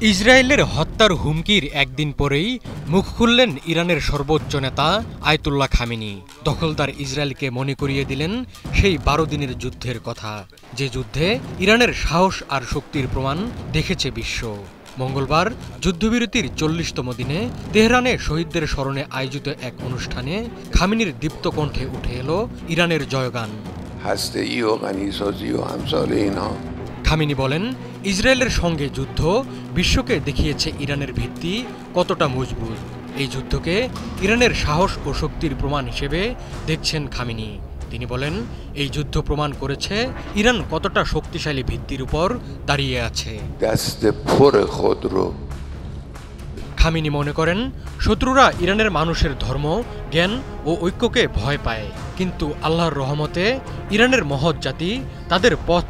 ইসরায়েলের হত্যার হুমকির একদিন পরেই মুখ খুললেন ইরানের সর্বোচ্চ নেতা আয়াতুল্লাহ খামেনি। দখলদার ইসরায়েলকে মনে করিয়ে দিলেন সেই ১২ দিনের যুদ্ধের কথা, যে যুদ্ধে ইরানের সাহস আর শক্তির প্রমাণ দেখেছে বিশ্ব। মঙ্গলবার যুদ্ধবিরতির ৪০তম দিনে তেহরানে শহীদদের স্মরণে আয়োজিত এক অনুষ্ঠানে খামেনির দীপ্ত কণ্ঠে উঠে এলো ইরানের জয়গান। খামেনি বলেন, ইসরায়েলের সঙ্গে যুদ্ধ বিশ্বকে দেখিয়েছে ইরানের ভিত্তি কতটা মজবুত। এই যুদ্ধকে ইরানের সাহস ও শক্তির প্রমাণ হিসেবে দেখছেন খামেনি। তিনি বলেন, এই যুদ্ধ প্রমাণ করেছে ইরান কতটা শক্তিশালী ভিত্তির উপর দাঁড়িয়ে আছে। খামেনি মনে করেন, শত্রুরা ইরানের মানুষের ধর্ম, জ্ঞান ও ঐক্যকে ভয় পায়, কিন্তু আল্লাহর রহমতে ইরানের মহৎ জাতি তাদের পথ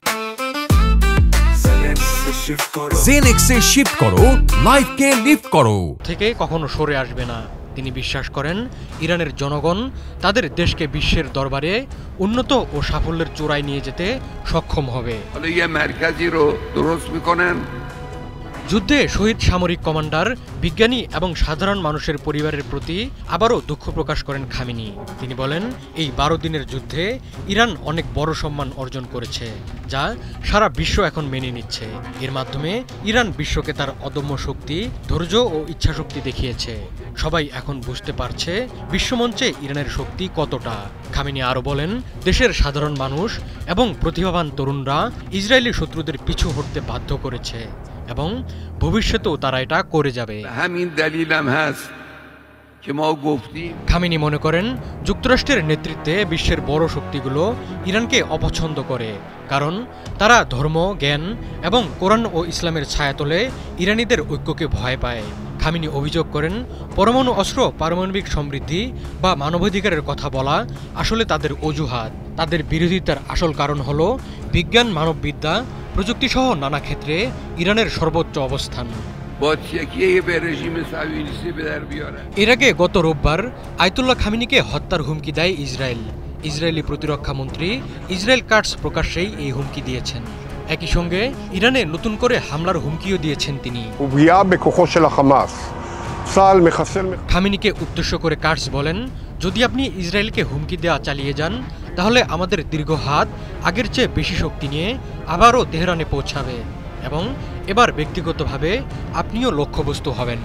জেনেক্সে শিফট করো, লাইফকে লিফট করো থেকে কখনো সরে আসবে না। তিনি বিশ্বাস করেন, ইরানের জনগণ তাদের দেশকে বিশ্বের দরবারে উন্নত ও সাফল্যের চূড়ায় নিয়ে যেতে সক্ষম হবে। যুদ্ধে শহীদ সামরিক কমান্ডার, বিজ্ঞানী এবং সাধারণ মানুষের পরিবারের প্রতি আবারও দুঃখ প্রকাশ করেন খামেনি। তিনি বলেন, এই ১২ দিনের যুদ্ধে ইরান অনেক বড় সম্মান অর্জন করেছে, যা সারা বিশ্ব এখন মেনে নিচ্ছে। এর মাধ্যমে ইরান বিশ্বকে তার অদম্য শক্তি, ধৈর্য ও ইচ্ছাশক্তি দেখিয়েছে। সবাই এখন বুঝতে পারছে বিশ্বমঞ্চে ইরানের শক্তি কতটা। খামেনি আরও বলেন, দেশের সাধারণ মানুষ এবং প্রতিভাবান তরুণরা ইসরায়েলি শত্রুদের পিছু হটতে বাধ্য করেছে এবং ভবিষ্যতেও তারা এটা করে যাবে। খামেনি মনে করেন, যুক্তরাষ্ট্রের নেতৃত্বে বিশ্বের বড় শক্তিগুলো ইরানকে অপছন্দ করে, কারণ তারা ধর্ম, জ্ঞান এবং কোরআন ও ইসলামের ছায়াতলে ইরানিদের ঐক্যকে ভয় পায়। খামেনি অভিযোগ করেন, পরমাণু অস্ত্র, পারমাণবিক সমৃদ্ধি বা মানবাধিকারের কথা বলা আসলে তাদের অজুহাত। তাদের বিরোধিতার আসল কারণ হল বিজ্ঞান, মানববিদ্যা, প্রযুক্তিসহ নানা ক্ষেত্রে ইরানের সর্বোচ্চ অবস্থান। এর আগে গত রোববার আয়াতুল্লাহ খামেনিকে হত্যার হুমকি দেয় ইসরায়েল। ইসরায়েলি প্রতিরক্ষা মন্ত্রী ইসরায়েল কাটস প্রকাশ্যেই এই হুমকি দিয়েছেন। একই সঙ্গে ইরানে নতুন করে হামলার হুমকিও দিয়েছেন তিনি। খামেনিকে উদ্দেশ্য করে কাটস বলেন, যদি আপনি ইসরায়েলকে হুমকি দেওয়া চালিয়ে যান, তাহলে আমাদের দীর্ঘ হাত আগের চেয়ে বেশি শক্তি নিয়ে আবারও তেহরানে পৌঁছাবে এবং এবার ব্যক্তিগতভাবে আপনিও লক্ষ্যবস্তু হবেন।